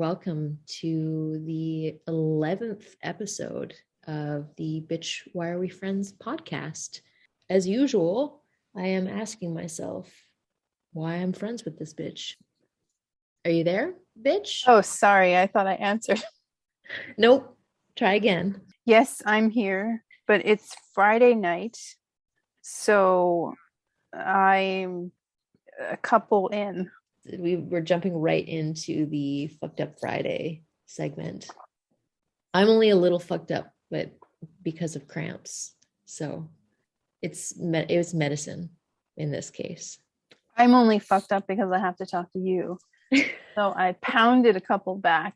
welcome to the 11th episode of the Bitch, Why Are We Friends podcast. As usual, I am asking myself why I'm friends with this bitch. Are you there, bitch? Oh, sorry. I thought I answered. Nope. Try again. Yes, I'm here, but it's Friday night, so I'm a couple in. We're jumping right into the fucked up Friday segment. I'm only a little fucked up, but because of cramps. So it was medicine in this case. I'm only fucked up because I have to talk to you. So I pounded a couple back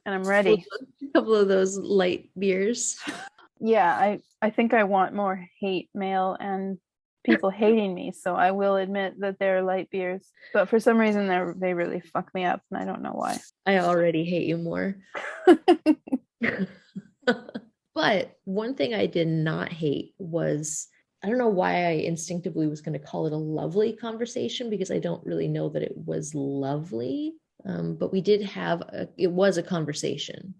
and I'm ready. A couple of those light beers. Yeah, I think I want more hate mail and people hating me, so I will admit that they're light beers, but for some reason they really fuck me up and I don't know why. I already hate you more. But one thing I did not hate was, I don't know why I instinctively was going to call it a lovely conversation, because I don't really know that it was lovely, but we did have it was a conversation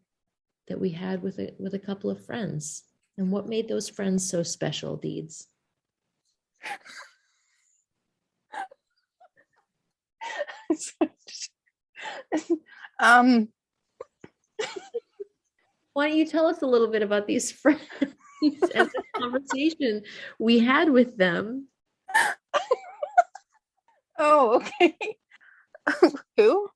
that we had with a couple of friends. And what made those friends so special, Deeds? Why don't you tell us a little bit about these friends and the conversation we had with them? Oh, okay. Who?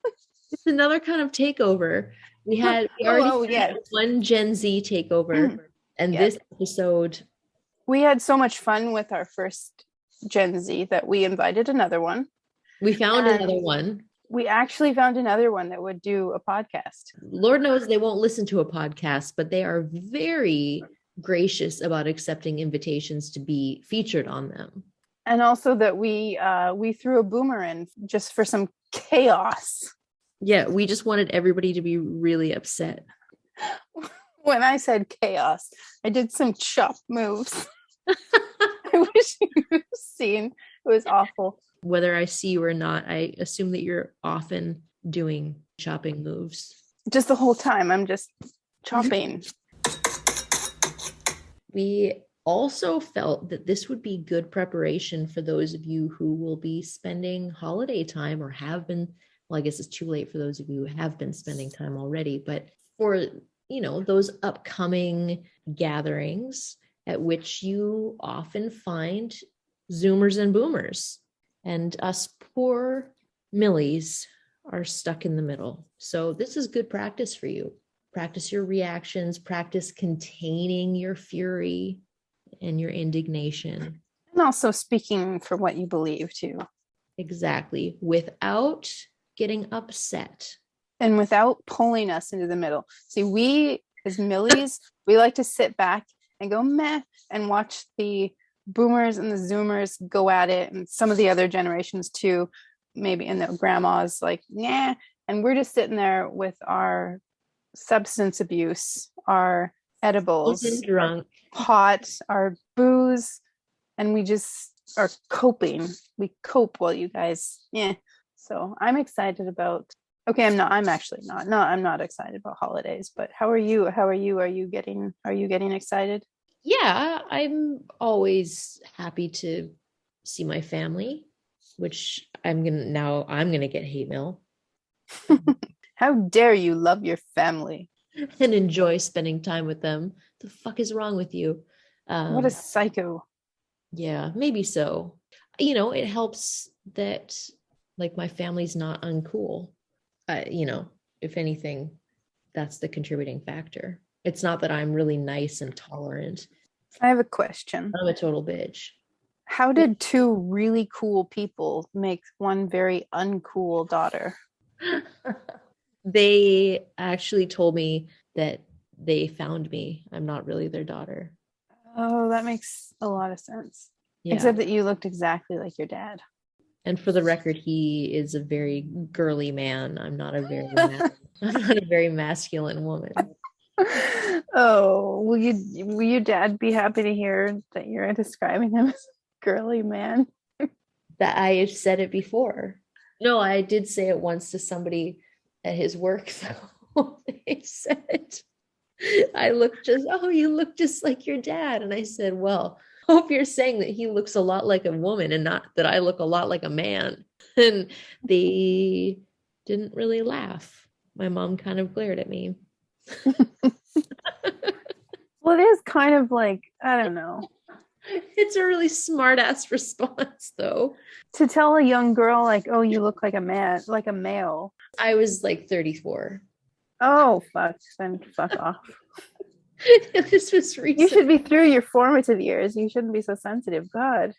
It's another kind of takeover. We already had one Gen Z takeover, and this episode, we had so much fun with our first Gen Z that we invited another one. We found another one. We actually found another one that would do a podcast. Lord knows they won't listen to a podcast, but they are very gracious about accepting invitations to be featured on them. And also that we threw a boomer in just for some chaos. Yeah, we just wanted everybody to be really upset. When I said chaos, I did some chop moves. I wish you could have seen. It was awful. Whether I see you or not, I assume that you're often doing chopping moves. Just the whole time, I'm just chopping. We also felt that this would be good preparation for those of you who will be spending holiday time or have been. Well, I guess it's too late for those of you who have been spending time already, but for, those upcoming gatherings at which you often find Zoomers and Boomers. And us poor Millies are stuck in the middle. So this is good practice for you. Practice your reactions, practice containing your fury and your indignation. And also speaking for what you believe too. Exactly. Without getting upset. And without pulling us into the middle. See, we as Millies, we like to sit back and go meh and watch the boomers and the Zoomers go at it, and some of the other generations too, maybe, and the grandmas like, nah. And we're just sitting there with our substance abuse, our edibles, drunk, pot, our booze, and we just are coping. We cope while you guys, So I'm excited about. Okay, I'm not. I'm actually not. No, I'm not excited about holidays. But how are you? How are you? Are you getting excited? Yeah, I'm always happy to see my family, which I'm gonna get hate mail. How dare you love your family and enjoy spending time with them? The fuck is wrong with you? What a psycho. Yeah, maybe so. It helps that like my family's not uncool. If anything, that's the contributing factor. It's not that I'm really nice and tolerant. I have a question. I'm a total bitch. How did two really cool people make one very uncool daughter? They actually told me that they found me. I'm not really their daughter. Oh, that makes a lot of sense. Yeah. Except that you looked exactly like your dad. And for the record, he is a very girly man. I'm not a very masculine woman. Oh, will your dad be happy to hear that you're describing him as a girly man? That I have said it before. No, I did say it once to somebody at his work, though. they said, you look just like your dad. And I said, well, hope you're saying that he looks a lot like a woman and not that I look a lot like a man. And they didn't really laugh. My mom kind of glared at me. Well, it is kind of like, I don't know. It's a really smart ass response, though. To tell a young girl, like, oh, you look like a man, like a male. I was like 34. Oh, fuck. Then fuck off. This was recent. You should be through your formative years. You shouldn't be so sensitive. God.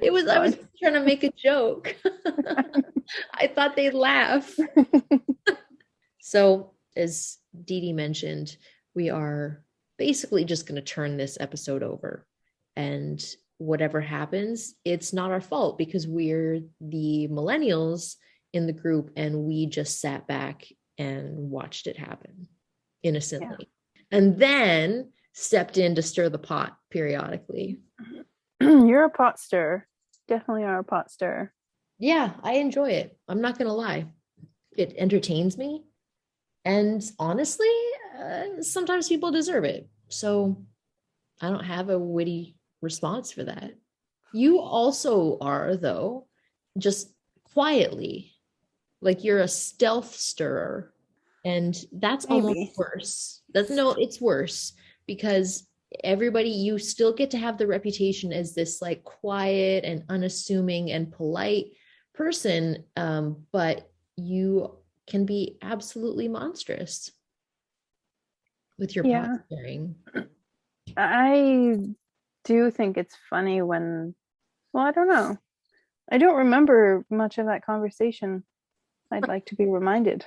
I was trying to make a joke. I thought they'd laugh. So, as Didi mentioned, we are basically just going to turn this episode over. And whatever happens, it's not our fault because we're the millennials in the group and we just sat back and watched it happen innocently. Yeah. And then stepped in to stir the pot periodically. You're a pot stirrer. Definitely are a pot stirrer. Yeah, I enjoy it. I'm not going to lie. It entertains me. And honestly, sometimes people deserve it. So I don't have a witty response for that. You also are, though, just quietly, like you're a stealth stirrer. And that's Maybe. Almost worse. It's worse because you still get to have the reputation as this like quiet and unassuming and polite person, but you can be absolutely monstrous with your pot stirring. I do think it's funny when, well, I don't know. I don't remember much of that conversation. I'd like to be reminded.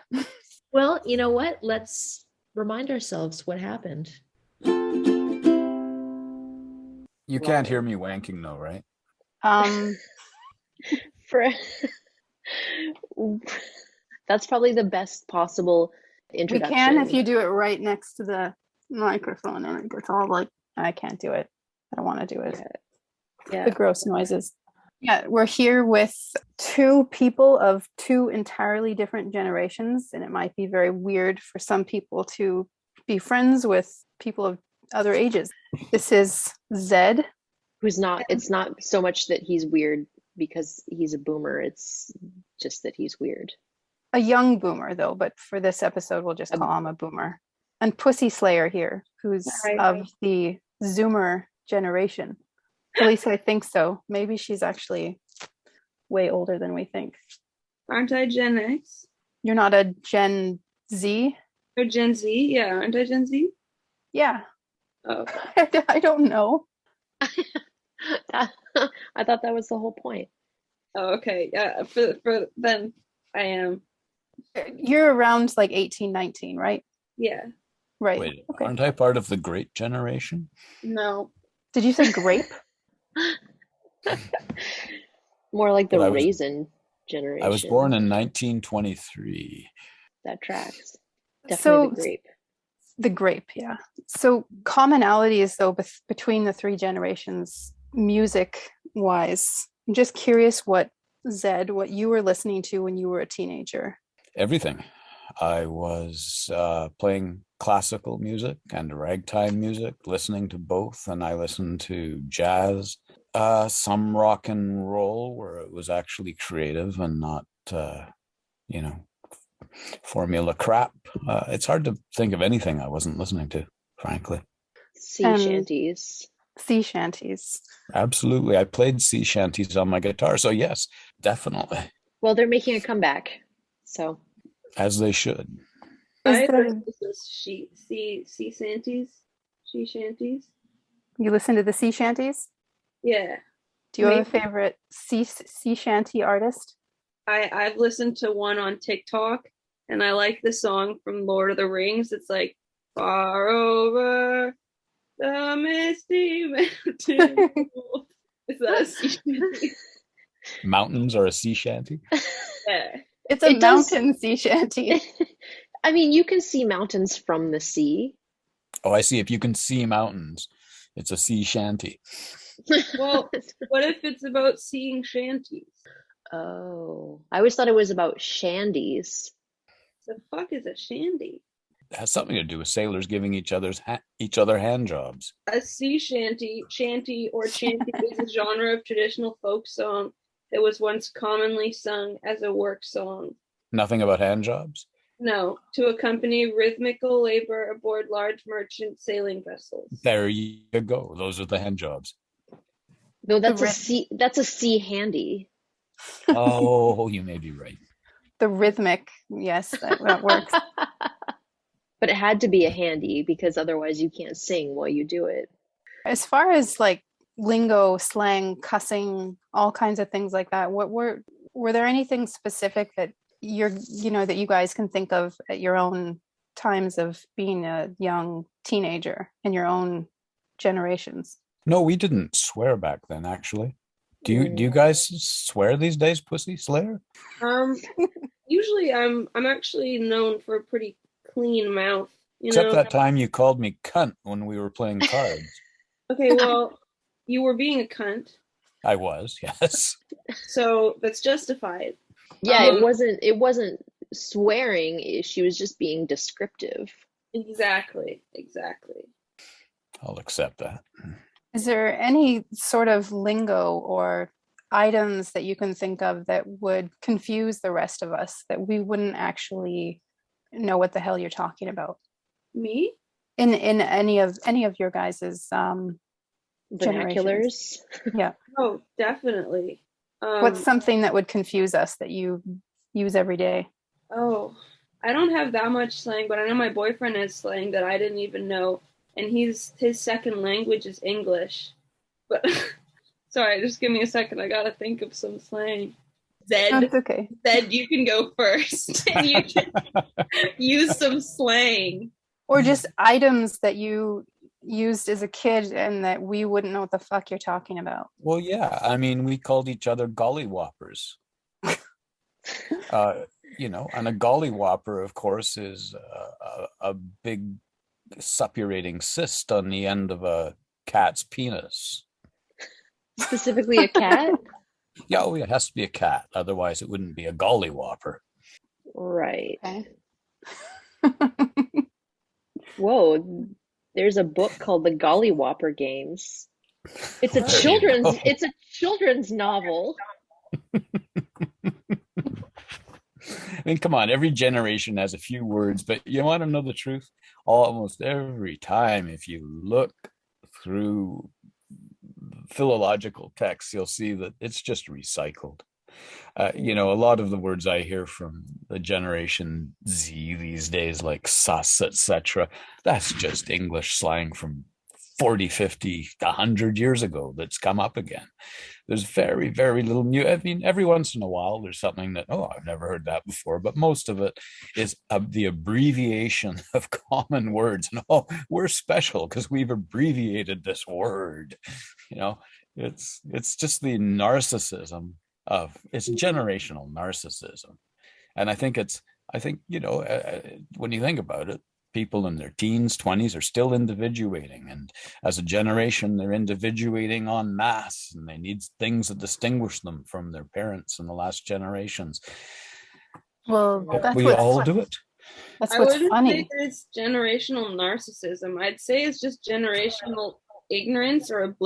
Well, you know what? Let's remind ourselves what happened. You can't hear me wanking though, right? That's probably the best possible introduction. We can if you do it right next to the microphone and it gets all like, I can't do it. I don't want to do it. Yeah. The gross noises. Yeah, we're here with two people of two entirely different generations, and it might be very weird for some people to be friends with people of other ages. This is Zed. It's not so much that he's weird because he's a boomer, it's just that he's weird. A young boomer, though, but for this episode, we'll just call him a boomer. And Pussy Slayer here, who's of the Zoomer generation. At least I think so. Maybe she's actually way older than we think. Aren't I Gen X? You're not a Gen Z? Or Gen Z? Yeah, aren't I Gen Z? Yeah. Oh. I don't know. I thought that was the whole point. Oh, okay. Yeah, for then I am. You're around like 18, 19, right? Yeah. Right. Wait, okay. Aren't I part of the great generation? No. Did you say grape? More like the raisin generation. I was born in 1923. That tracks. Definitely the grape. The grape, yeah. So commonalities, though, between the three generations, music-wise. I'm just curious what you were listening to when you were a teenager. Everything. I was playing classical music and ragtime music, listening to both, and I listened to jazz, some rock and roll where it was actually creative and not, formula crap. It's hard to think of anything I wasn't listening to, frankly. Sea shanties. Sea shanties. Absolutely. I played sea shanties on my guitar, so yes, definitely. Well, they're making a comeback, so. As they should. I heard this is sea shanties. Sea shanties. You listen to the sea shanties? Yeah. Do you have a favorite sea shanty artist? I've listened to one on TikTok, and I like the song from Lord of the Rings. It's like, far over the misty mountain. Is that a sea shanty? Mountains are a sea shanty? Yeah. It's a mountain sea shanty. I mean, you can see mountains from the sea. Oh, I see. If you can see mountains, it's a sea shanty. Well, what if it's about seeing shanties? Oh, I always thought it was about shandies. The fuck is a shanty? It has something to do with sailors giving each other hand jobs. A sea shanty or chanty is a genre of traditional folk song that was once commonly sung as a work song. Nothing about hand jobs? No, to accompany rhythmical labor aboard large merchant sailing vessels. There you go. Those are the hand jobs. No, that's a sea handy. Oh, you may be right. The rhythmic, yes, that works. But it had to be a handy because otherwise you can't sing while you do it. As far as like lingo, slang, cussing, all kinds of things like that, what were there anything specific that that you guys can think of at your own times of being a young teenager in your own generations? No, we didn't swear back then, actually. Do you guys swear these days, Pussy Slayer? Usually I'm actually known for a pretty clean mouth. Except that time you called me cunt when we were playing cards. Okay, well, you were being a cunt. I was, yes. So that's justified. Yeah, it wasn't swearing. She was just being descriptive. Exactly. I'll accept that. Is there any sort of lingo or items that you can think of that would confuse the rest of us, that we wouldn't actually know what the hell you're talking about? Me? In any of your guys's Vernaculars? Yeah. Oh, definitely. What's something that would confuse us that you use every day? Oh, I don't have that much slang, but I know my boyfriend has slang that I didn't even know, and his second language is English. But sorry, just give me a second. I gotta think of some slang. Zed, That's okay. Zed, you can go first, and you can use some slang. Or just items that you used as a kid and that we wouldn't know what the fuck you're talking about. Well, yeah. I mean, we called each other gollywhoppers. And a gollywhopper, of course, is a big suppurating cyst on the end of a cat's penis. Specifically a cat? Yeah, it has to be a cat. Otherwise, it wouldn't be a gollywhopper. Right. Okay. Whoa, there's a book called The Gollywhopper Games. It's a children's novel. I mean, come on, every generation has a few words, but you want to know the truth? Almost every time, if you look through philological texts, you'll see that it's just recycled. A lot of the words I hear from the Generation Z these days, like sus, etc., that's just English slang from 40, 50, 100 years ago that's come up again. There's very, very little new. I mean, every once in a while, there's something that, I've never heard that before, but most of it is the abbreviation of common words. And, we're special because we've abbreviated this word. It's just the narcissism it's generational narcissism. And I think when you think about it, people in their teens, 20s are still individuating. And as a generation, they're individuating en masse, and they need things that distinguish them from their parents in the last generations. Well, we all do it. That's what's funny. I wouldn't say it's generational narcissism. I'd say it's just generational ignorance or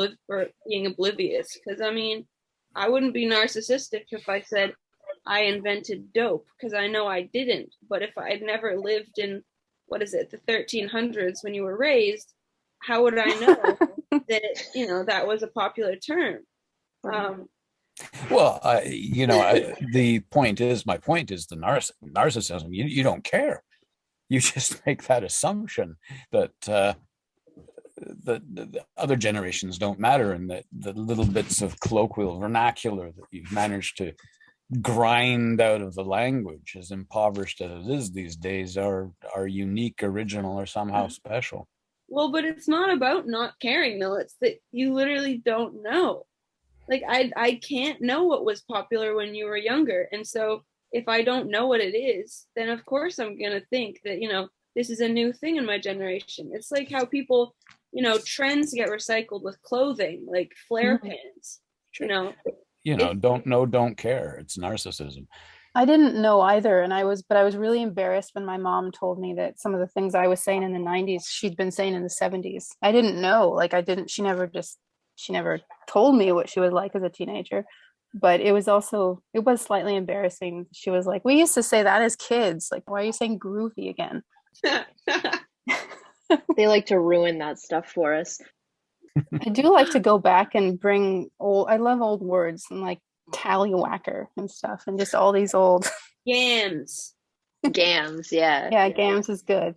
being oblivious. Because, I mean, I wouldn't be narcissistic if I said I invented dope, because I know I didn't. But if I'd never lived in, the 1300s when you were raised, how would I know that, that was a popular term? The point is, my point is the narcissism. You don't care. You just make that assumption that the other generations don't matter, and that the little bits of colloquial vernacular that you've managed to grind out of the language, as impoverished as it is these days, are unique, original, or somehow special. Well, but it's not about not caring, though. It's that you literally don't know. Like, I can't know what was popular when you were younger. And so if I don't know what it is, then of course I'm going to think that, this is a new thing in my generation. It's like how people, trends get recycled with clothing, like flare pants, don't know, don't care. It's narcissism. I didn't know either, but I was really embarrassed when my mom told me that some of the things I was saying in the 90s, she'd been saying in the 70s. I didn't know, like I didn't, she never told me what she was like as a teenager. But it was slightly embarrassing. She was like, "We used to say that as kids. Like, why are you saying groovy again?" They like to ruin that stuff for us. I do like to go back and I love old words and like tallywhacker and stuff and just all these old. Yams. Gams, yeah. Yeah, Gams is good.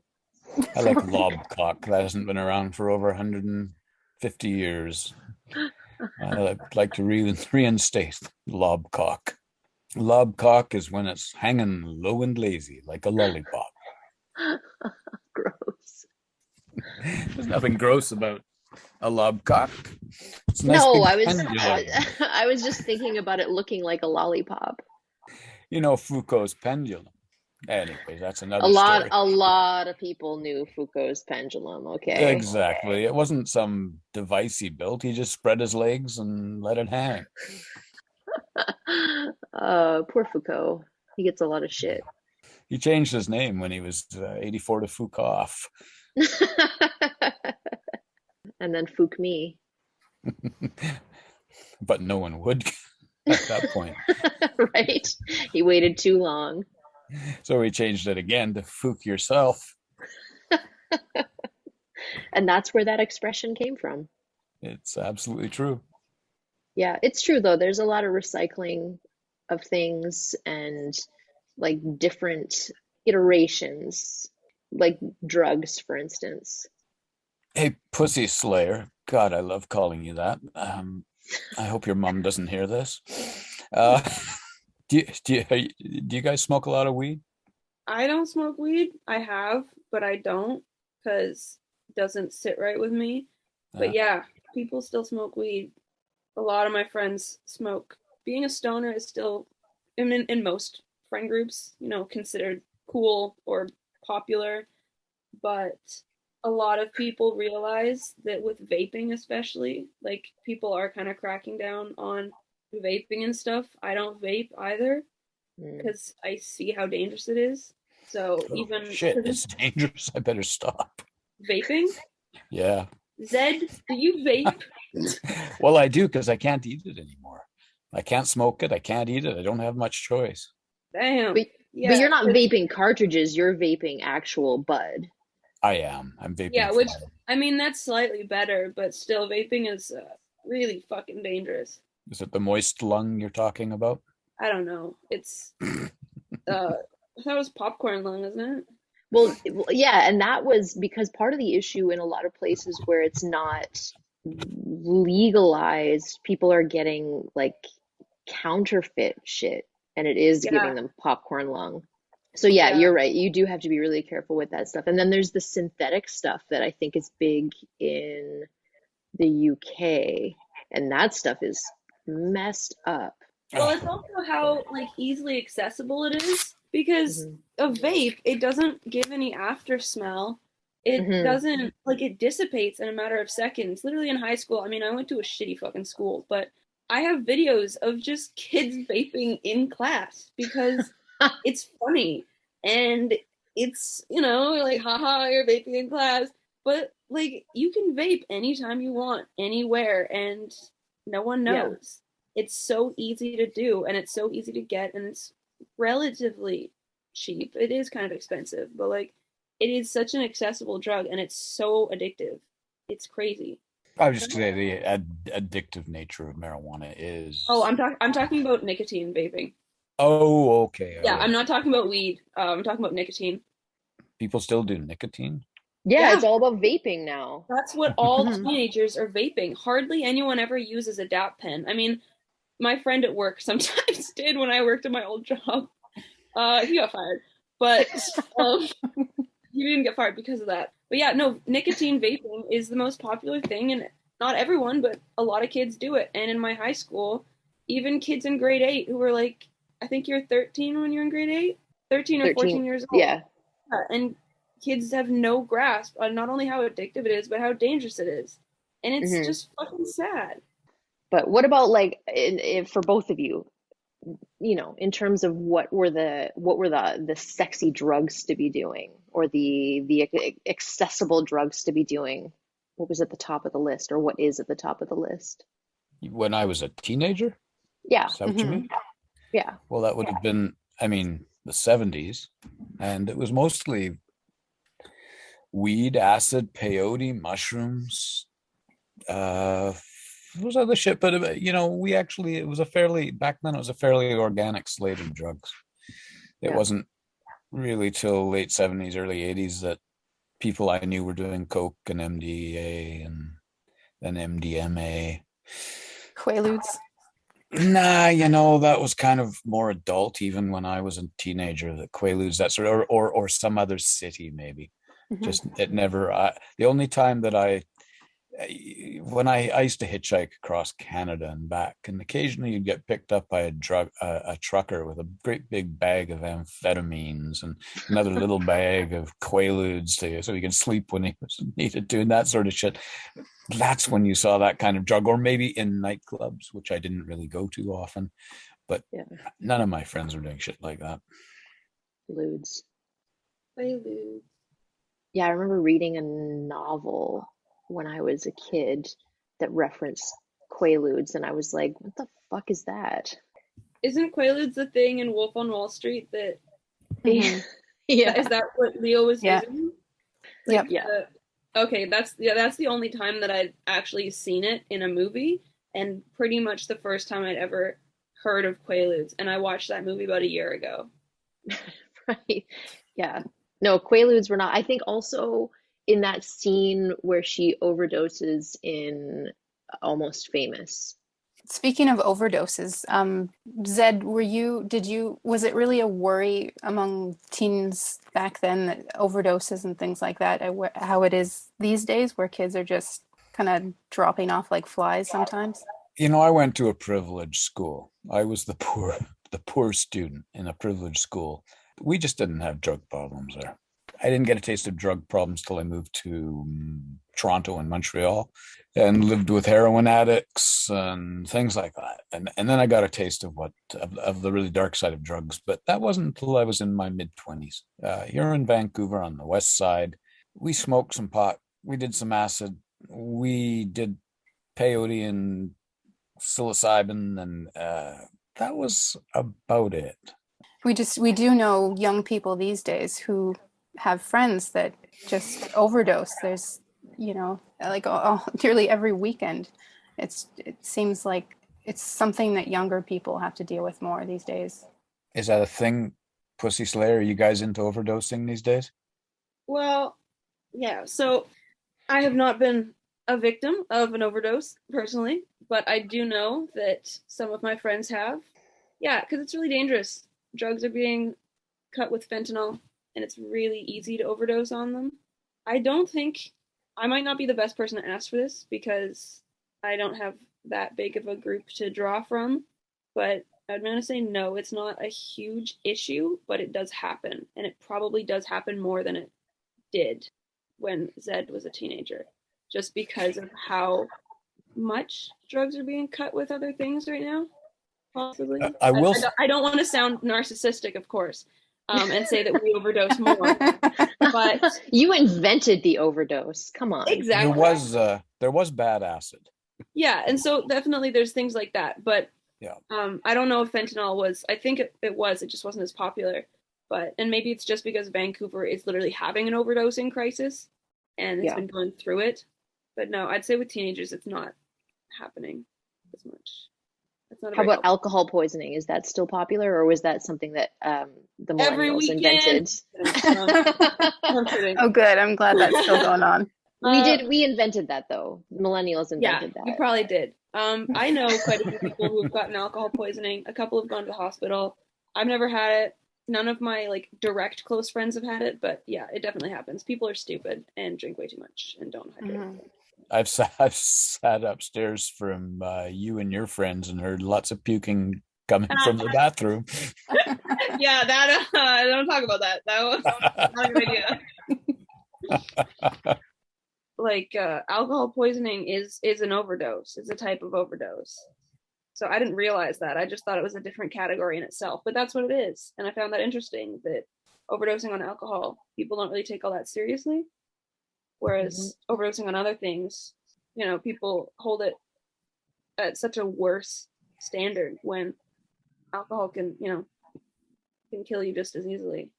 I like lobcock. That hasn't been around for over 150 years. I like to reinstate lobcock. Lobcock is when it's hanging low and lazy, like a lollipop. Gross. There's nothing gross about a lobcock. It's a nice No, big pendulum. I was just thinking about it looking like a lollipop. You know Foucault's pendulum. Anyways, that's another A story. lot of people knew Foucault's pendulum, okay? Exactly. It wasn't some device he built. He just spread his legs and let it hang. Poor Foucault. He gets a lot of shit. He changed his name when he was 84 to Foucault. And then Fouk me. But no one would at that point. Right? He waited too long. So he changed it again to Fouk yourself. And that's where that expression came from. It's absolutely true. Yeah, it's true though. There's a lot of recycling of things and like different iterations, like drugs, for instance. Hey, Pussy Slayer. God, I love calling you that. I hope your mom doesn't hear this. Do you guys smoke a lot of weed? I don't smoke weed. I have, but I don't because it doesn't sit right with me. But yeah, people still smoke weed. A lot of my friends smoke. Being a stoner is still, in most friend groups, considered cool or popular. But a lot of people realize that with vaping, especially, like people are kind of cracking down on vaping and stuff. I don't vape either because I see how dangerous it is. So shit, it's dangerous. I better stop. Vaping? Yeah. Zed, do you vape? Well, I do because I can't eat it anymore. I can't smoke it. I can't eat it. I don't have much choice. Damn. But you're not vaping cartridges. You're vaping actual bud. I am. I'm vaping. Yeah, which, I mean, that's slightly better, but still, vaping is really fucking dangerous. Is it the moist lung you're talking about? I don't know. It's, that was popcorn lung, isn't it? Well, yeah, and that was because part of the issue in a lot of places where it's not legalized, people are getting like counterfeit shit, and it is giving them popcorn lung. So yeah, you're right. You do have to be really careful with that stuff. And then there's the synthetic stuff that I think is big in the UK, and that stuff is messed up. Well, it's also how like easily accessible it is because a vape, it doesn't give any after smell. It doesn't, like, it dissipates in a matter of seconds. Literally in high school, I mean, I went to a shitty fucking school, but I have videos of just kids vaping in class because it's funny and it's, like, haha, you're vaping in class. But, like, you can vape anytime you want, anywhere, and no one knows. It's so easy to do, and it's so easy to get, and it's relatively cheap. It is kind of expensive, but, like, it is such an accessible drug, and it's so addictive. It's crazy. I was just going to say the addictive nature of marijuana is... Oh, I'm talking about nicotine vaping. Oh, okay. Yeah, I'm not talking about weed. I'm talking about nicotine. People still do nicotine? Yeah, it's all about vaping now. That's what all teenagers are vaping. Hardly anyone ever uses a DAP pen. I mean, my friend at work sometimes did when I worked at my old job. He got fired. But he didn't get fired because of that. But yeah, no, nicotine vaping is the most popular thing, and not everyone, but a lot of kids do it. And in my high school, even kids in grade 8 who were like, I think you're 13 when you're in grade 8? 13 or 14 years old. Yeah. And kids have no grasp on not only how addictive it is, but how dangerous it is. And it's just fucking sad. But what about, like, for both of you, in terms of what were the sexy drugs to be doing, or the accessible drugs to be doing, what was at the top of the list, or what is at the top of the list? When I was a teenager? Yeah. Is that what you mean? Yeah. Well, that would have been, I mean, the 70s. And it was mostly weed, acid, peyote, mushrooms, there was other shit, but it was a fairly, back then it was a fairly organic slate of drugs. It Yeah. wasn't really till late 70s, early 80s that people I knew were doing coke and MDA and then MDMA. Quaaludes. Nah, that was kind of more adult even when I was a teenager. The Quaaludes, that sort of, or some other city maybe. Just it never. The only time that when I used to hitchhike across Canada and back, and occasionally you'd get picked up by a trucker with a great big bag of amphetamines and another little bag of Quaaludes so he can sleep when he was needed to, and that sort of shit. That's when you saw that kind of drug, or maybe in nightclubs, which I didn't really go to often. But none of my friends were doing shit like that. Ludes. Quaaludes. Yeah, I remember reading a novel when I was a kid that referenced Quaaludes, and I was like, what the fuck is that? Isn't Quaaludes the thing in Wolf on Wall Street that Yeah. is that what Leo was using? Yep. Okay, that's the only time that I'd actually seen it in a movie, and pretty much the first time I'd ever heard of Quaaludes, and I watched that movie about a year ago. Right. Yeah. No, Quaaludes were not. I think also in that scene where she overdoses in Almost Famous. Speaking of overdoses, Zed, was it really a worry among teens back then that overdoses and things like that, how it is these days where kids are just kind of dropping off like flies sometimes? I went to a privileged school. I was the poor student in a privileged school. We just didn't have drug problems there. I didn't get a taste of drug problems till I moved to Toronto and Montreal and lived with heroin addicts and things like that. And then I got a taste of of the really dark side of drugs. But that wasn't until I was in my mid-20s. Here in Vancouver on the west side, we smoked some pot. We did some acid. We did peyote and psilocybin, and that was about it. We do know young people these days who have friends that just overdose. There's, like nearly every weekend. It seems like it's something that younger people have to deal with more these days. Is that a thing, Pussy Slayer? Are you guys into overdosing these days? Well, yeah. So I have not been a victim of an overdose personally, but I do know that some of my friends have. Yeah, because it's really dangerous. Drugs are being cut with fentanyl, and it's really easy to overdose on them. I might not be the best person to ask for this because I don't have that big of a group to draw from, but I'm going to say no, it's not a huge issue, but it does happen, and it probably does happen more than it did when Zed was a teenager, just because of how much drugs are being cut with other things right now, possibly. I don't want to sound narcissistic, of course, and say that we overdose more. But you invented the overdose. Come on. Exactly. There was bad acid. Yeah, and so definitely there's things like that. But yeah, I don't know if fentanyl was. I think it was. It just wasn't as popular. And maybe it's just because Vancouver is literally having an overdosing crisis, and it's been going through it. But no, I'd say with teenagers, it's not happening as much. How about alcohol poisoning? Is that still popular, or was that something that the millennials invented? Oh, good. I'm glad that's still going on. We invented that though. Millennials invented that. You probably did. I know quite a few people who have gotten alcohol poisoning. A couple have gone to the hospital. I've never had it. None of my direct close friends have had it, but yeah, it definitely happens. People are stupid and drink way too much and don't hydrate. Mm-hmm. I've sat upstairs from you and your friends and heard lots of puking coming from the bathroom. Yeah, that don't talk about that. That was not a good idea. Alcohol poisoning is an overdose. It's a type of overdose. So I didn't realize that. I just thought it was a different category in itself, but that's what it is. And I found that interesting, that overdosing on alcohol, people don't really take all that seriously. Whereas overdosing on other things, you know, people hold it at such a worse standard, when alcohol can, you know, can kill you just as easily.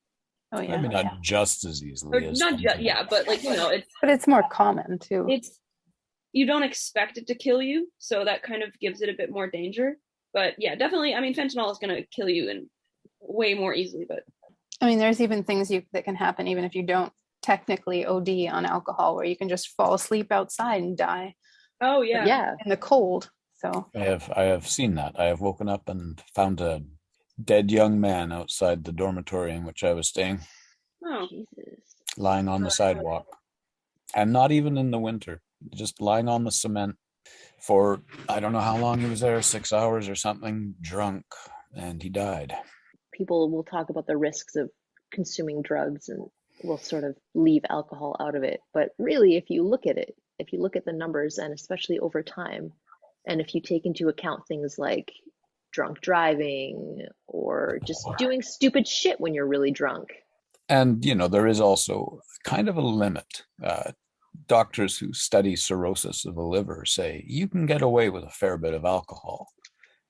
Oh yeah. Maybe not just as easily as not just, yeah, but like, you know, but it's more common too. It's, you don't expect it to kill you, so that kind of gives it a bit more danger. But yeah, definitely, I mean, fentanyl is going to kill you in way more easily. But I mean, there's even things that can happen even if you don't technically OD on alcohol, where you can just fall asleep outside and die. Oh yeah, Yeah. In the cold. So I have seen that. I have woken up and found a dead young man outside the dormitory in which I was staying, oh Jesus. lying on the sidewalk, and not even in the winter, just lying on the cement for, I don't know how long he was there, 6 hours or something, drunk, and he died. People will talk about the risks of consuming drugs and will sort of leave alcohol out of it. But really, if you look at it, if you look at the numbers, and especially over time, and if you take into account things like drunk driving or just doing stupid shit when you're really drunk. And, you know, there is also kind of a limit. Doctors who study cirrhosis of the liver say you can get away with a fair bit of alcohol,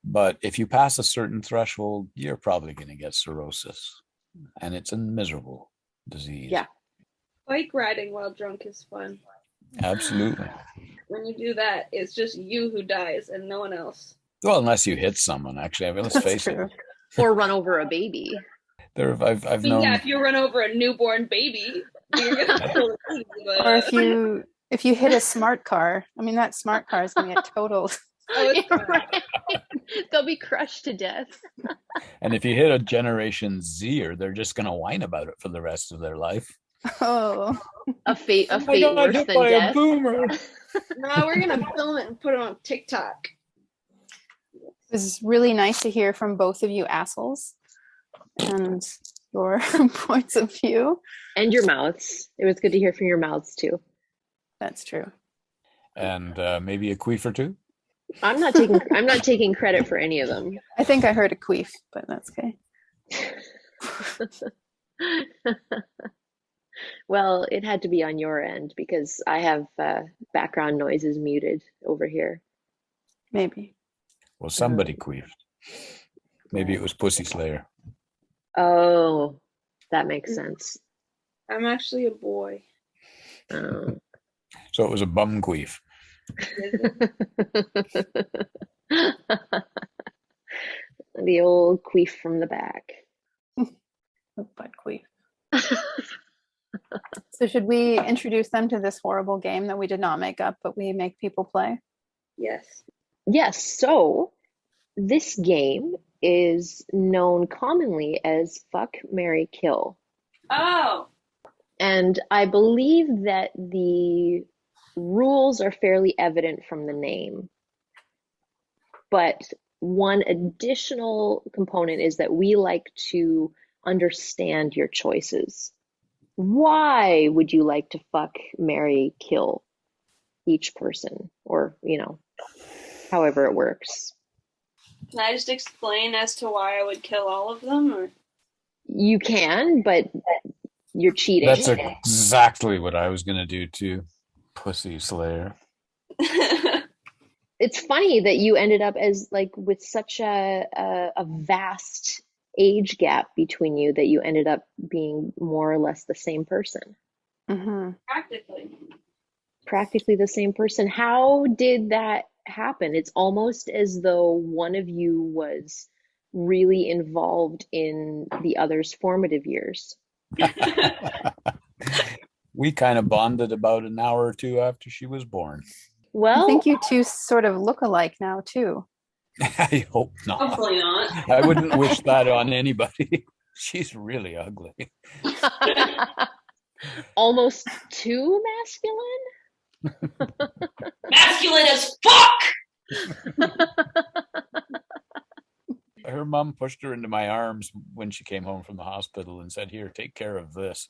but if you pass a certain threshold, you're probably going to get cirrhosis, and it's a miserable disease. Yeah. Bike riding while drunk is fun. Absolutely. When you do that, it's just you who dies and no one else. Well, unless you hit someone, actually. I mean, let's face it. Or run over a baby. I've mean, known. yeah, if you run over a newborn baby, you're gonna kill the baby. But, or if you hit a smart car, I mean, that smart car is going to get totaled. Yeah, right. They'll be crushed to death. And if you hit a Generation Zer, they're just going to whine about it for the rest of their life. Oh, A fate God, worse hit than by death. a boomer. no, we're gonna film it and put it on TikTok. it was really nice to hear from both of you assholes and your points of view. And your mouths. It was good to hear from your mouths too. That's true. And maybe a queef or two. I'm not taking credit for any of them. I think I heard a queef, but that's okay. Well, it had to be on your end because I have background noises muted over here. Maybe. Well, somebody queefed. Maybe it was Pussy Slayer. Oh, that makes sense. I'm actually a boy. Oh. So it was a bum queef. The old queef from the back. Butt queef. So should we introduce them to this horrible game that we did not make up, but we make people play? Yes. Yes, so this game is known commonly as Fuck, Marry, Kill. Oh. And I believe that the rules are fairly evident from the name. But one additional component is that we like to understand your choices. Why would you like to fuck, marry, kill each person? Or, you know, however it works. Can I just explain as to why I would kill all of them? Or? You can, but you're cheating. That's exactly what I was going to do too. Pussy Slayer. It's funny that you ended up as like with such a vast age gap between you that you ended up being more or less the same person. Mm-hmm. Practically the same person. How did that happen? It's almost as though one of you was really involved in the other's formative years. We kind of bonded about an hour or two after she was born. Well, I think you two sort of look alike now too. I hope not. Hopefully not. I wouldn't wish that on anybody. She's really ugly. almost too masculine? Masculine as fuck! Her mom pushed her into my arms when she came home from the hospital and said, "Here, take care of this,"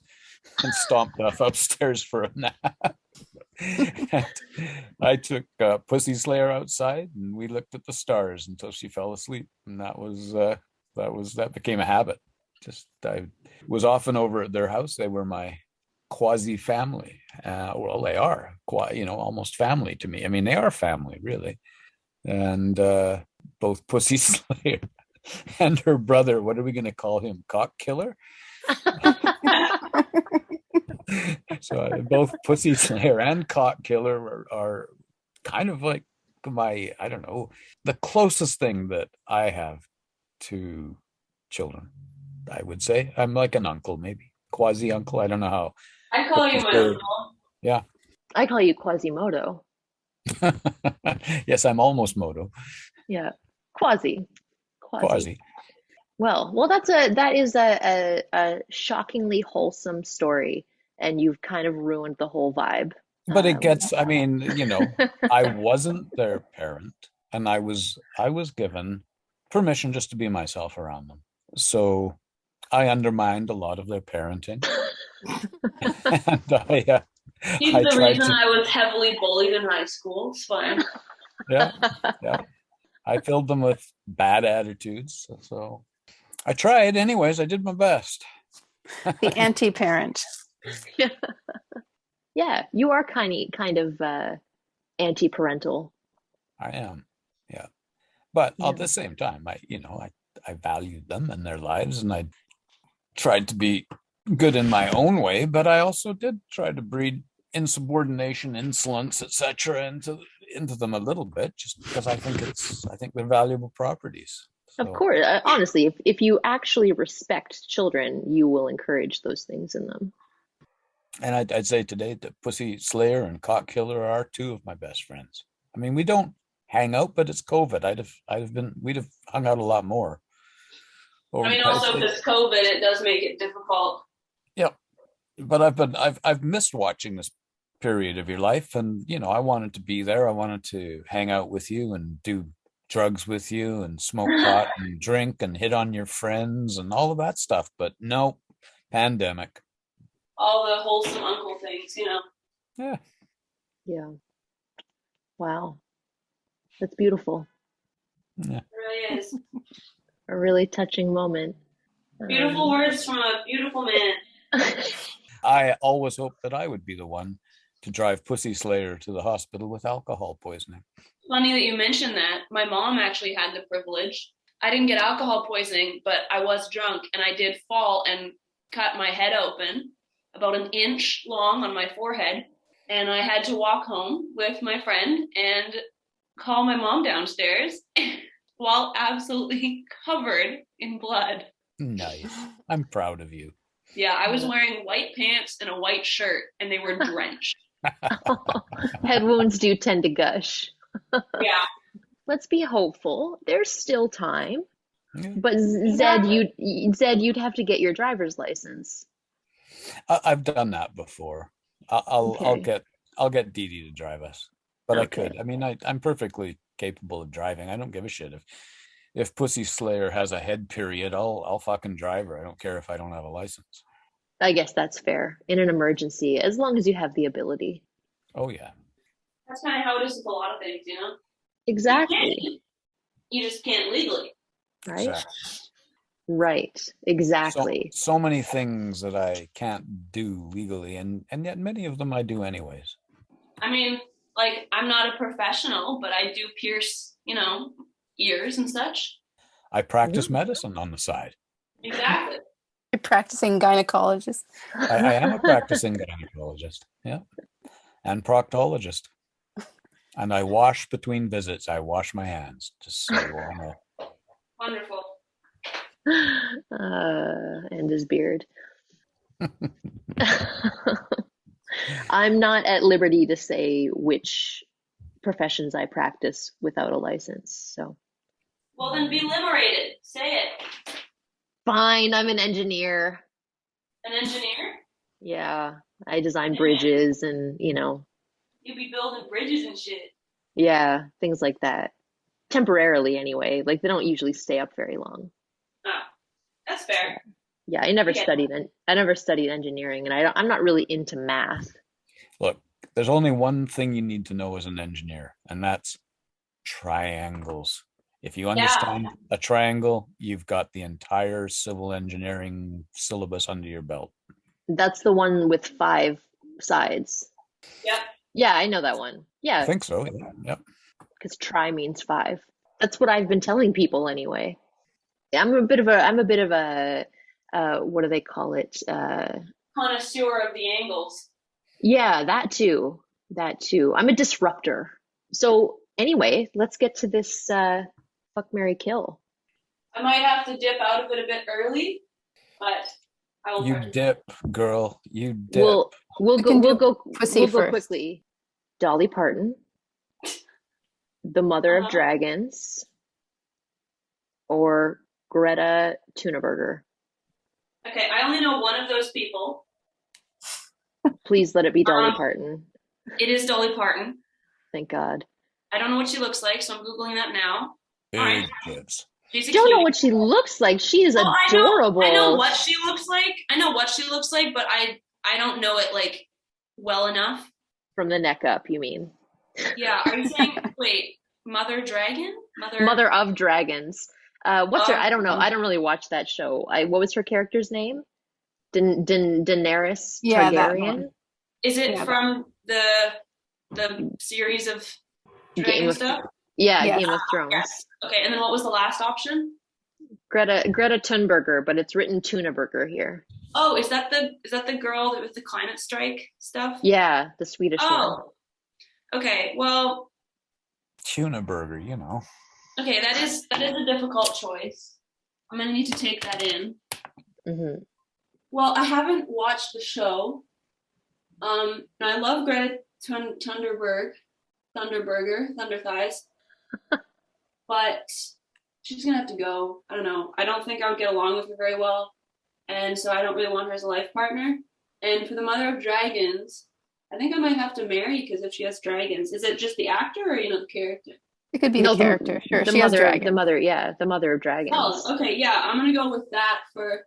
and stomped off upstairs for a nap. And I took Pussy Slayer outside, and we looked at the stars until she fell asleep, and that became a habit. Just I was often over at their house. They were my quasi family. Well, they are almost family to me. I mean, they are family, really. And both Pussy Slayer and her brother, what are we going to call him? Cock Killer? So both Pussy Slayer and Cock Killer are kind of like I don't know, the closest thing that I have to children, I would say. I'm like an uncle, maybe. Quasi uncle. I don't know how. I call you my uncle. Yeah. I call you Quasimodo. Yes, I'm almost Moto. Yeah. Quasi. Well, that is a shockingly wholesome story, and you've kind of ruined the whole vibe. But it gets, I mean, I wasn't their parent, and I was given permission just to be myself around them. So I undermined a lot of their parenting. And He's the reason I was heavily bullied in high school. It's fine. Yeah. I filled them with bad attitudes. So I tried anyways. I did my best. The anti-parent. Yeah, you are kind of anti-parental. I am. Yeah. But at the same time, I valued them and their lives, and I tried to be good in my own way, but I also did try to breed insubordination, insolence, etc. into them a little bit, just because I think they're valuable properties. So. Of course, honestly, if you actually respect children, you will encourage those things in them. And I'd say today that Pussy Slayer and Cock Killer are two of my best friends. I mean, we don't hang out, but it's COVID. We'd have hung out a lot more. I mean, also because COVID, it does make it difficult. Yeah, but I've missed watching this period of your life, and I wanted to be there. I wanted to hang out with you and do drugs with you and smoke pot and drink and hit on your friends and all of that stuff. But no, pandemic. All the wholesome uncle things, Yeah. Yeah. Wow. That's beautiful. Yeah. It really is. A really touching moment. Beautiful words from a beautiful man. I always hoped that I would be the one to drive Pussy Slayer to the hospital with alcohol poisoning. Funny that you mentioned that. My mom actually had the privilege. I didn't get alcohol poisoning, but I was drunk, and I did fall and cut my head open, about an inch long on my forehead, and I had to walk home with my friend and call my mom downstairs while absolutely covered in blood. Nice. I'm proud of you. Yeah, I was wearing white pants and a white shirt, and they were drenched. Head wounds do tend to gush. Yeah. Let's be hopeful. There's still time. Yeah. But Zed, you'd have to get your driver's license. I've done that before. I'll get Didi to drive us, but I could. I mean, I'm perfectly capable of driving. I don't give a shit if Pussy Slayer has a head period. I'll fucking drive her. I don't care if I don't have a license. I guess that's fair in an emergency, as long as you have the ability. Oh yeah. That's kind of how it is with a lot of things, Exactly. You just can't legally. Right. Exactly. Right. Exactly. So many things that I can't do legally, and yet many of them I do anyways. I mean, like, I'm not a professional, but I do pierce, ears and such. I practice medicine on the side. Exactly. You're practicing gynecologist. I am a practicing gynecologist. Yeah. And proctologist. And I wash between visits. I wash my hands, just so you all know. Wonderful. And his beard. I'm not at liberty to say which professions I practice without a license. So. Well, then be liberated. Say it. Fine, I'm an engineer. An engineer? Yeah, I design bridges and, You'd be building bridges and shit. Yeah, things like that. temporarily anyway. Like they don't usually stay up very long. Oh, that's fair. Yeah, I never Yeah. studied engineering, and I'm not really into math. Look, there's only one thing you need to know as an engineer, and that's triangles. If you understand a triangle, you've got the entire civil engineering syllabus under your belt. That's the one with 5 sides. Yep. Yeah, I know that one. I Yeah, think so. Yep. because tri means 5. That's what I've been telling people anyway. I'm a bit of a what do they call it? Connoisseur of the angles. Yeah, that too. That too. I'm a disruptor. So anyway, let's get to this fuck, marry, kill. I might have to dip out of it a bit early, but I will. You dip, girl. You dip. We'll We can do go pussy first. quickly. Dolly Parton, the mother of Uh-huh. dragons, or Greta Thunberg. Okay, I only know one of those people. Please let it be Dolly Parton. It is Dolly Parton. Thank God. I don't know what she looks like, so I'm Googling that now. Big All right. tits. She's a Don't know cutie. what she looks like. She is Well, adorable. I know what she looks like. But I don't know it like well enough. From the neck up, you mean? Yeah, are you saying wait, Mother Dragon? Mother of dragons. What's her? Oh. I don't know. I don't really watch that show. What was her character's name? Daenerys Yeah, that Targaryen. one. Is it Yeah, from the series of Game dragon of stuff? Yeah, Yes. Game of Thrones. Okay, and then what was the last option? Greta Thunberg, but it's written Tunaburger here. Oh, is that the girl with the climate strike stuff? Yeah, the Swedish one. Oh. Okay, well, Tuna burger, you know. okay, that is a difficult choice. I'm gonna need to take that in. Mm-hmm. Well, I haven't watched the show. And I love Greta Thunberger, Thunder Thighs. But she's gonna have to go. I don't know. I don't think I would get along with her very well. And so I don't really want her as a life partner. And for the Mother of Dragons, I think I might have to marry because if she has dragons, is it just the actor or the character? It could be the character. Sure, The she has mother, dragons. the mother of dragons. Oh, okay, yeah. I'm gonna go with that for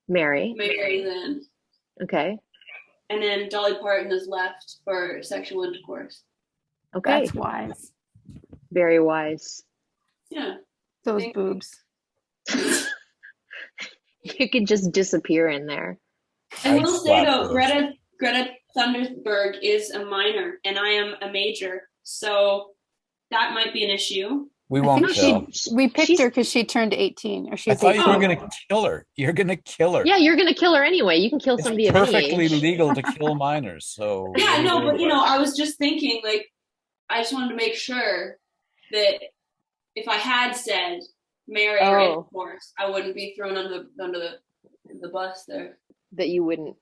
Mary. then. Okay. And then Dolly Parton is left for sexual intercourse. Okay. That's wise. Very wise. Yeah. Those Thank- boobs. You could just disappear in there. I I'd will say slap though, those. Greta Thunberg is a minor and I am a major, so that might be an issue. We I won't think kill. we picked she's- her because she turned 18, or I she's thought you 18. were going to kill her. You're going to kill her. Yeah, you're gonna kill her anyway. You can kill It's somebody of any perfectly age. legal to kill minors. So Yeah, no, but anyway. I was just thinking, like, I just wanted to make sure that if I had said marry or Oh. intercourse, I wouldn't be thrown under the bus there. That you wouldn't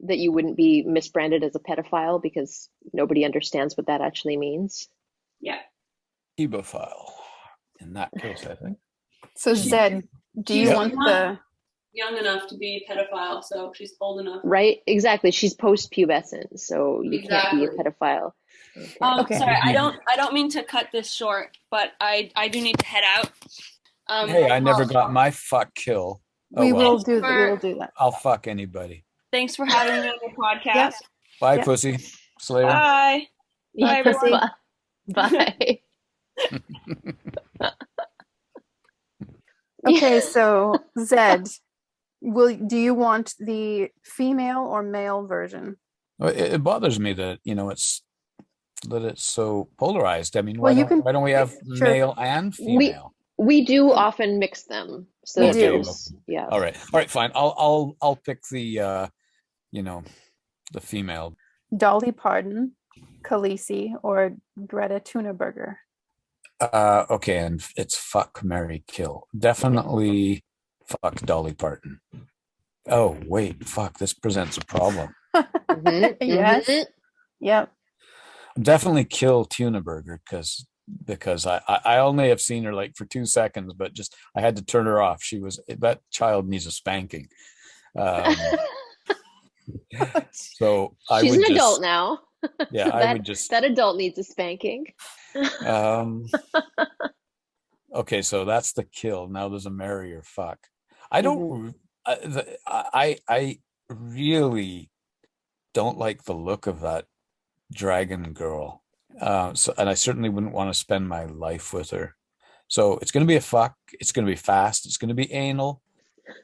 be misbranded as a pedophile because nobody understands what that actually means. Yeah. Ebophile. In that case, I think. So Zed, do you She's want not the? young enough to be a pedophile, so she's old enough. Right? Exactly. She's post-pubescent, so you can't be a Exactly. pedophile. Okay. Sorry, I don't mean to cut this short, but I do need to head out. Hey, I never got my fuck kill. Oh, We well. will do that. We will do that. I'll fuck anybody. Thanks for having me on your podcast. Bye, Yep. pussy. See you later. Bye. Bye, everyone. Bye. Okay, so Zed, do you want the female or male version? Well, it bothers me that it's so polarized. I mean, Well, why don't we have Sure. male and female? We do often mix them. So We do. yeah. All right, fine. I'll pick the the female. Dolly Parton, Khaleesi, or Greta Thunberg? Okay, and it's fuck, marry, kill. Definitely fuck Dolly Parton. Oh wait, fuck. This presents a problem. Mhm, Yes. mhm. Yep. Definitely kill Tunaburger because I only have seen her like for 2 seconds, but just I had to turn her off. That child needs a spanking. So I She's would an just, adult now. yeah, I would just That adult needs a spanking. um Okay, so that's the kill. Now there's a marry or fuck. I Mhm. don't. I really don't like the look of that dragon girl. And I certainly wouldn't want to spend my life with her. So it's going to be a fuck. It's going to be fast. It's going to be anal,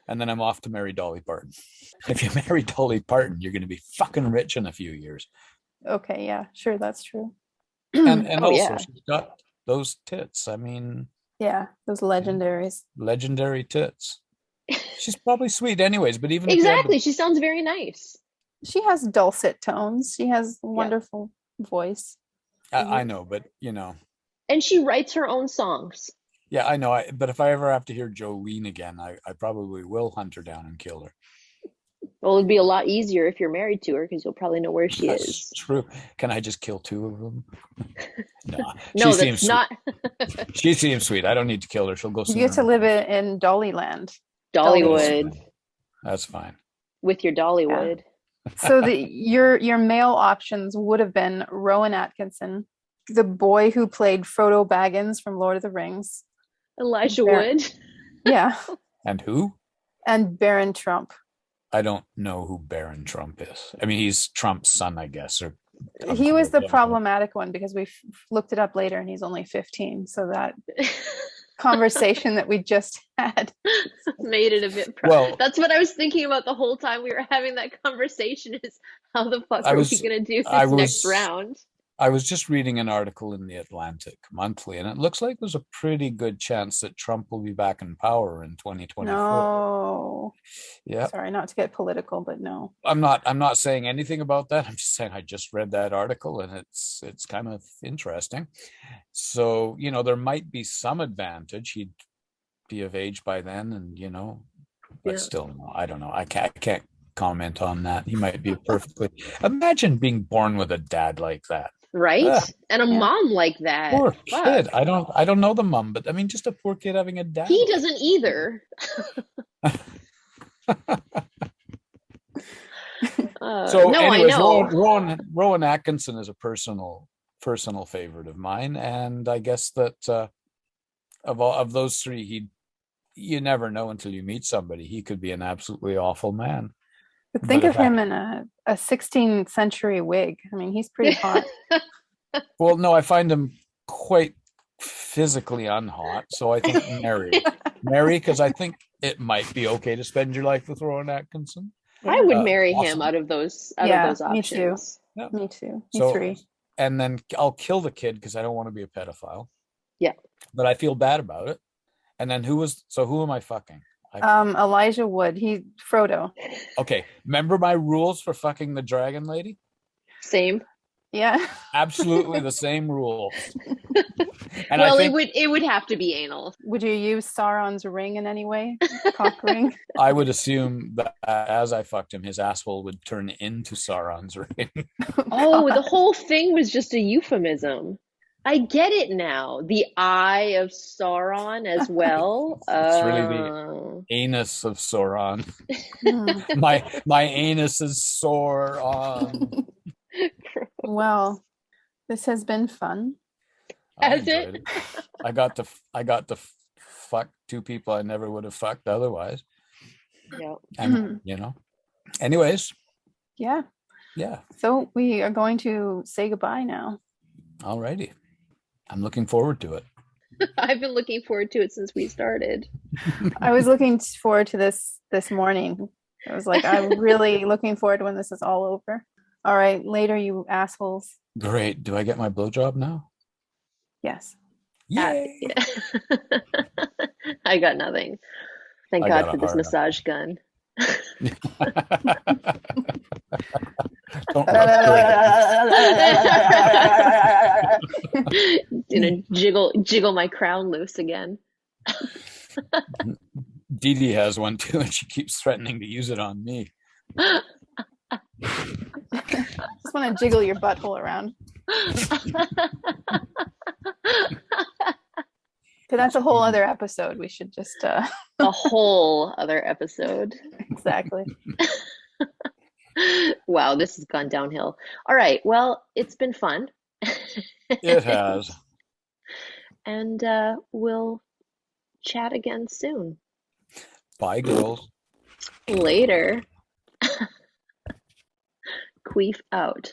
and then I'm off to marry Dolly Parton. If you marry Dolly Parton, you're going to be fucking rich in a few years. Okay, yeah, sure, that's true. And Oh also yeah. she's got those tits. I mean, Yeah, those legendaries. legendary tits. She's probably sweet anyways, but even if you had to, Exactly. She sounds very nice. She has dulcet tones. She has a Yeah. wonderful voice. I know, but you know, And she writes her own songs. yeah, I know. But if I ever have to hear Jolene again, I probably will hunt her down and kill her. Well, it'd be a lot easier if you're married to her because you'll probably know where she That's is. true. Can I just kill two of them? No, No, she seems that's not sweet. She seems sweet. I don't need to kill her. She'll go You swim get to in live the- in Dollyland. Dollywood That's fine. with your Dollywood. So your male options would have been Rowan Atkinson, the boy who played Frodo Baggins from Lord of the Rings. Elijah Baron- Wood. Yeah, And who? and Baron Trump. I don't know who Baron Trump is. I mean, he's Trump's son, I guess. Or He was the uncle. problematic one because we looked it up later and he's only 15. So that conversation that we just had. Made it a bit Well- that's what I was thinking about the whole time we were having that conversation is how the fuck I are was- we gonna do this I next was- round? I was just reading an article in the Atlantic Monthly, and it looks like there's a pretty good chance that Trump will be back in power in 2024. No. Yeah. Sorry, not to get political, but no. I'm not saying anything about that. I'm just saying I just read that article and it's kind of interesting. So, you know, there might be some advantage. He'd be of age by then, and you know, but Yeah. still, no, I don't know. I can't comment on that. He might be perfectly. Imagine being born with a dad like that. Right? Yeah. And a Yeah. mom like that. Poor Fuck. kid. I don't know the mom, but I mean, just a poor kid having a dad. He doesn't either. So, no, anyways, I know. Rowan Atkinson is a personal favorite of mine, and I guess that of those three, you never know until you meet somebody. He could be an absolutely awful man. But think But of if I- him in a 16th century wig. I mean, he's pretty hot. Well, no, I find him quite physically unhot, so I think marry, because I think it might be okay to spend your life with Rowan Atkinson. I would Uh, marry awesome. him out of those Yeah, options. me too. Yeah. Me too. Me So, three. and then I'll kill the kid because I don't want to be a pedophile. Yeah. But I feel bad about it. And then who am I fucking? Elijah Wood. Frodo. Okay, remember my rules for fucking the dragon lady? Same. Yeah. Absolutely the same rules. And Well, I think it would have to be anal. Would you use Sauron's ring in any way? Cock ring? I would assume that as I fucked him, his asshole would turn into Sauron's ring. Oh, the whole thing was just a euphemism. I get it now. The eye of Sauron as well. It's really Anus of Sauron. Hmm. My anus is sore on. Well, this has been fun. I Has it? enjoyed it. I got to fuck two people I never would have fucked otherwise. Yeah. And you know. Anyways, Yeah. yeah. So we are going to say goodbye now. Alrighty. I'm looking forward to it. I've been looking forward to it since we started. I was looking forward to this morning. I was like, I'm really looking forward to when this is all over. All right, later, you assholes. Great. Do I get my blowjob now? Yes. Yay! Yeah. I got nothing. Thank I God got a for this hard massage gun. Don't Jiggle my crown loose again. Didi has one too, and she keeps threatening to use it on me. Just want to jiggle your butthole around. But that's a whole other episode. We should just A whole other episode. exactly. Wow, this has gone downhill. All right, well, it's been fun. It has. And we'll chat again soon. Bye, girls. Later. Queef out.